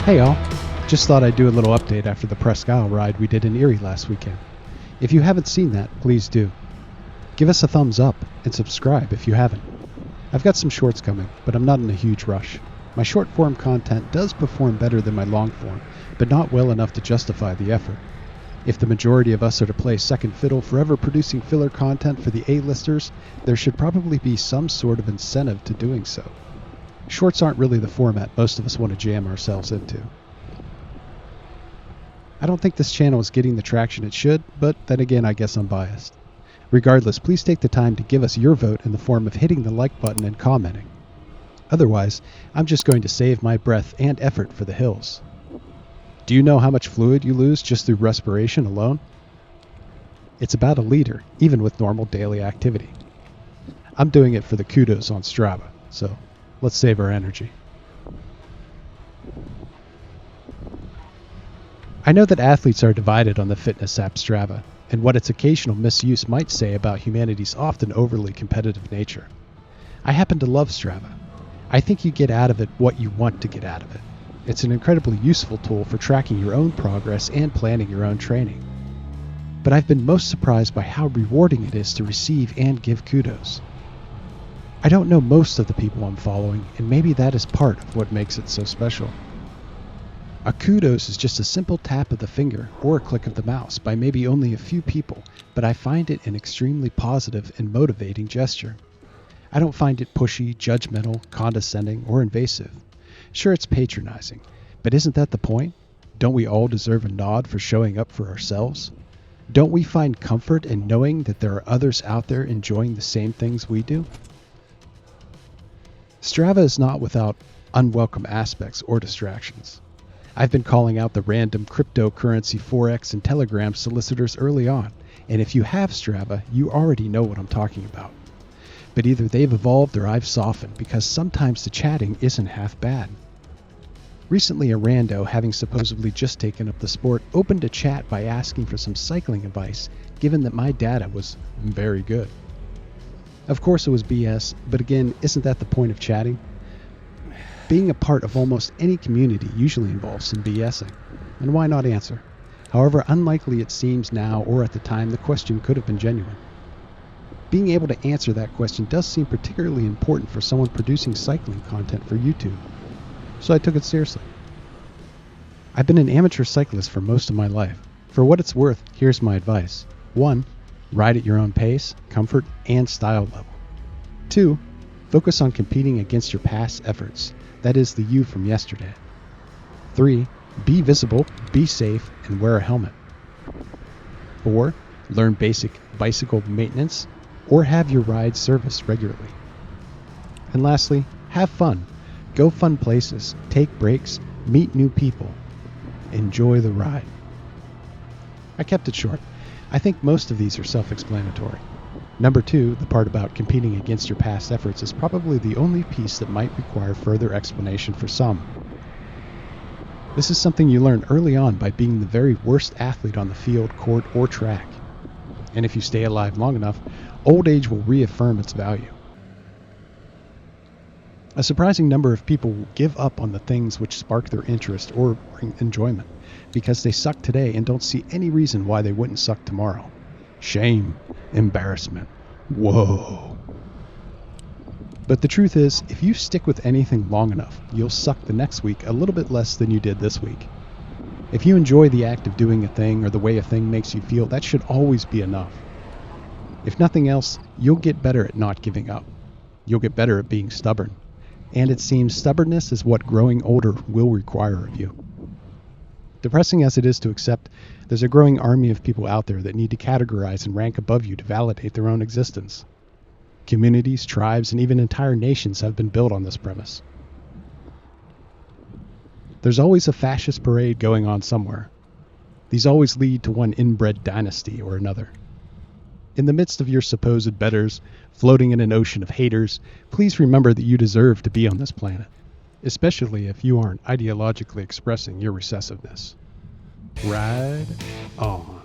Hey all, just thought I'd do a little update after the Presque Isle ride we did in Erie last weekend. If you haven't seen that, please do. Give us a thumbs up and subscribe if you haven't. I've got some shorts coming, but I'm not in a huge rush. My short form content does perform better than my long form, but not well enough to justify the effort. If the majority of us are to play second fiddle, forever producing filler content for the A-listers, there should probably be some sort of incentive to doing so. Shorts aren't really the format most of us want to jam ourselves into. I don't think this channel is getting the traction it should, but then again I guess I'm biased. Regardless, please take the time to give us your vote in the form of hitting the like button and commenting. Otherwise, I'm just going to save my breath and effort for the hills. Do you know how much fluid you lose just through respiration alone? It's about a liter, even with normal daily activity. I'm doing it for the kudos on Strava, so let's save our energy. I know that athletes are divided on the fitness app Strava, and what its occasional misuse might say about humanity's often overly competitive nature. I happen to love Strava. I think you get out of it what you want to get out of it. It's an incredibly useful tool for tracking your own progress and planning your own training. But I've been most surprised by how rewarding it is to receive and give kudos. I don't know most of the people I'm following, and maybe that is part of what makes it so special. A kudos is just a simple tap of the finger or a click of the mouse by maybe only a few people, but I find it an extremely positive and motivating gesture. I don't find it pushy, judgmental, condescending, or invasive. Sure, it's patronizing, but isn't that the point? Don't we all deserve a nod for showing up for ourselves? Don't we find comfort in knowing that there are others out there enjoying the same things we do? Strava is not without unwelcome aspects or distractions. I've been calling out the random cryptocurrency Forex and Telegram solicitors early on, and if you have Strava, you already know what I'm talking about. But either they've evolved or I've softened, because sometimes the chatting isn't half bad. Recently, a rando, having supposedly just taken up the sport, opened a chat by asking for some cycling advice, given that my data was very good. Of course it was BS, but again, isn't that the point of chatting? Being a part of almost any community usually involves some BSing, and why not answer? However unlikely it seems now or at the time, the question could have been genuine. Being able to answer that question does seem particularly important for someone producing cycling content for YouTube, so I took it seriously. I've been an amateur cyclist for most of my life. For what it's worth, here's my advice. 1. Ride at your own pace, comfort, and style level. 2. Focus on competing against your past efforts. That is the you from yesterday. 3. Be visible, be safe, and wear a helmet. 4. Learn basic bicycle maintenance or have your ride serviced regularly. And lastly, have fun. Go fun places, take breaks, meet new people. Enjoy the ride. I kept it short. I think most of these are self-explanatory. Number 2, the part about competing against your past efforts, is probably the only piece that might require further explanation for some. This is something you learn early on by being the very worst athlete on the field, court, or track. And if you stay alive long enough, old age will reaffirm its value. A surprising number of people will give up on the things which spark their interest or bring enjoyment because they suck today and don't see any reason why they wouldn't suck tomorrow. Shame, embarrassment, whoa. But the truth is, if you stick with anything long enough, you'll suck the next week a little bit less than you did this week. If you enjoy the act of doing a thing or the way a thing makes you feel, that should always be enough. If nothing else, you'll get better at not giving up. You'll get better at being stubborn. And it seems stubbornness is what growing older will require of you. Depressing as it is to accept, there's a growing army of people out there that need to categorize and rank above you to validate their own existence. Communities, tribes, and even entire nations have been built on this premise. There's always a fascist parade going on somewhere. These always lead to one inbred dynasty or another. In the midst of your supposed betters, floating in an ocean of haters, please remember that you deserve to be on this planet, especially if you aren't ideologically expressing your recessiveness. Ride on.